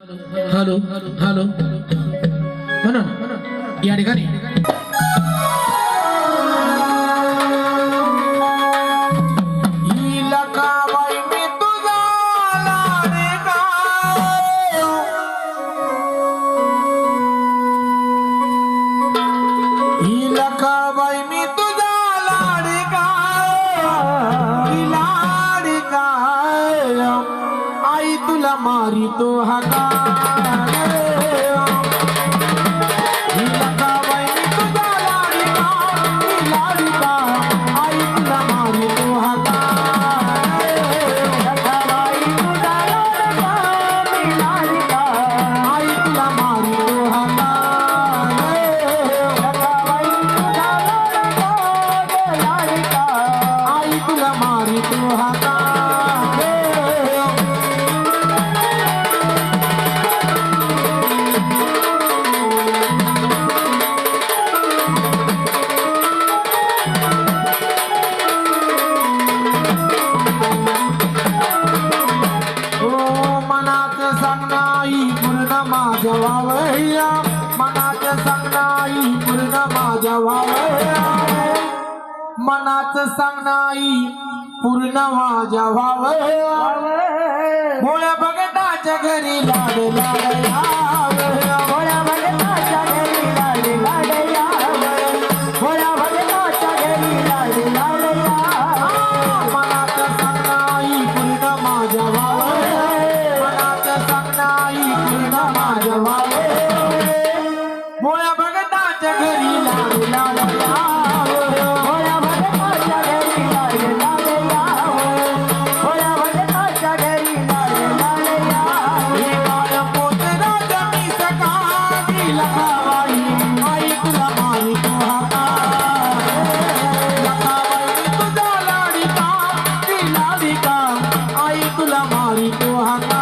hello hello म्हणा या ठिकाणी मारी तो हका मनात सांगणाई पूर्ण माझ्या व्हावया मनात सांगणाई पूर्ण माझ्या व्हावया भोळ्या भगताच्या घरी लाड लाड यावया भोळ्या भगताच्या घरी लाड लाड यावया भोळ्या भगताच्या घरी लाड लाड यावया मनात सांगणाई पूर्ण माझ्या व्हावया मनात सांगणाई पूर्ण माझ्या व्हावया भोळ्या भगताच्या घरी लाड लाड यावं भोळ्या भगताच्या घरी लाड लाड यावं भोळ्या भगताच्या घरी लाड लाड यावं हे काळ पोतराजा मी सकाळी लखाबाई आई तुला मारी तो हाका लखाबाई तुझा लाडिका ती लाडिका आई तुला मारी तो हाका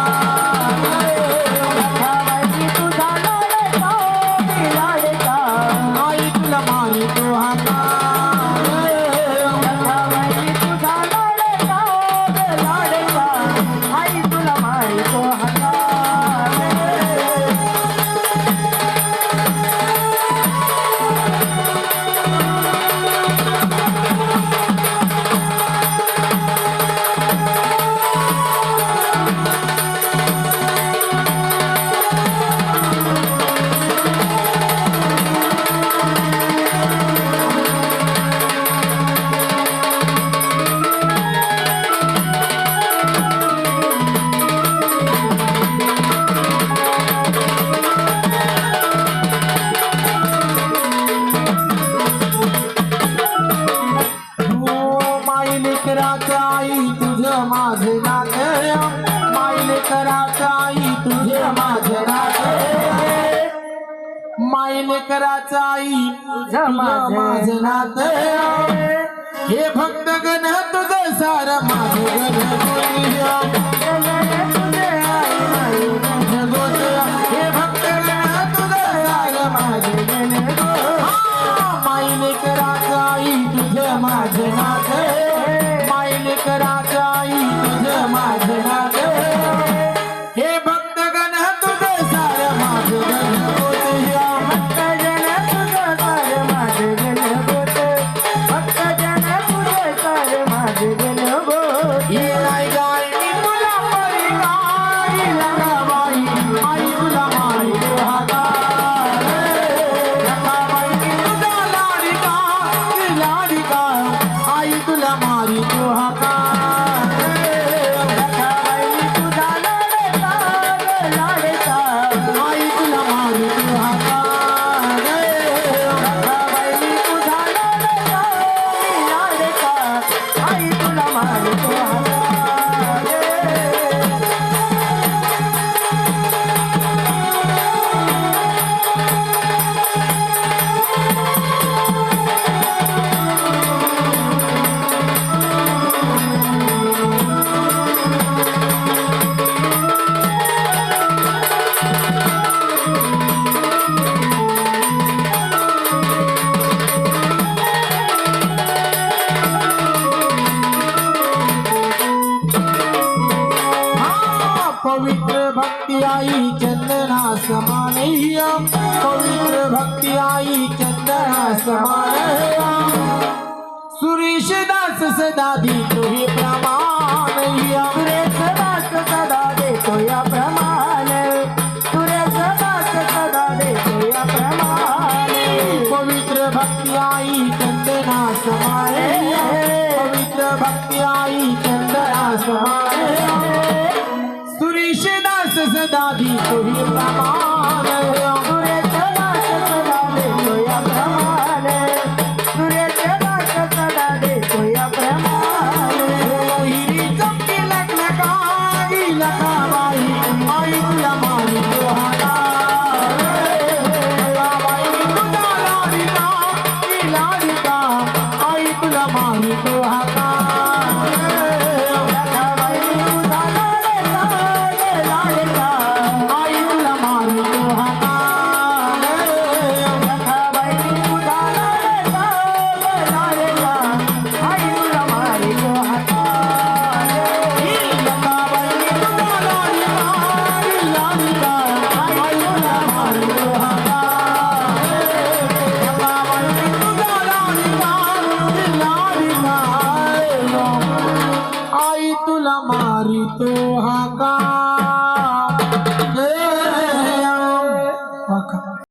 आई तुझे माझे नाते मायले करायचं आई तुझे माझे नाते मायले करायचं आई तुझे माझे नाते हे भक्त गण तुझं सार माझे गण हे भक्त गण तुझं सार माझे गण मायले करायचं आई तुझे माझे नाते करायचं आई तुझं माझे नाते हे भक्त गण तुझं सार माझे गण भक्त जन तुझं सार माझे गण भक्त जन तुझं सार माझे गण ही नाही गाय मी चंदना समान पवित्र भक्ती आई चंदना समान सुरेश दास सदा देतो हे प्रमाण सुरेश दास सदा देतो या प्रमाण सुरेश दास सदा देतो या प्रमाण पवित्र भक्ती आई चंदना समान पवित्र भक्ती आई चंदना समान सुरेश दास सदा देतो हे प्रमाण सुरेश दास सदा देतो या प्रमाण सुरेश दास सदा देतो या प्रमाण हिरी चमकी लखलखाई लखाबाई आई तुला मारी जोहारा लखाबाई तुझा लाडिका ही लाडिका आई तुला मारी जोहारा लखाबाई तुझा लाडिका लाडिका आई तुला मारी जोहारा लखाबाई तुझा लाडिका लाडिका आई तुला मारी जोहारा लखाबाई तुझा लाडिका लाडिका आई तुला मारी जोहारा लखाबाई तुझा लाडिका लाडिका आई तुला मारी तो हाका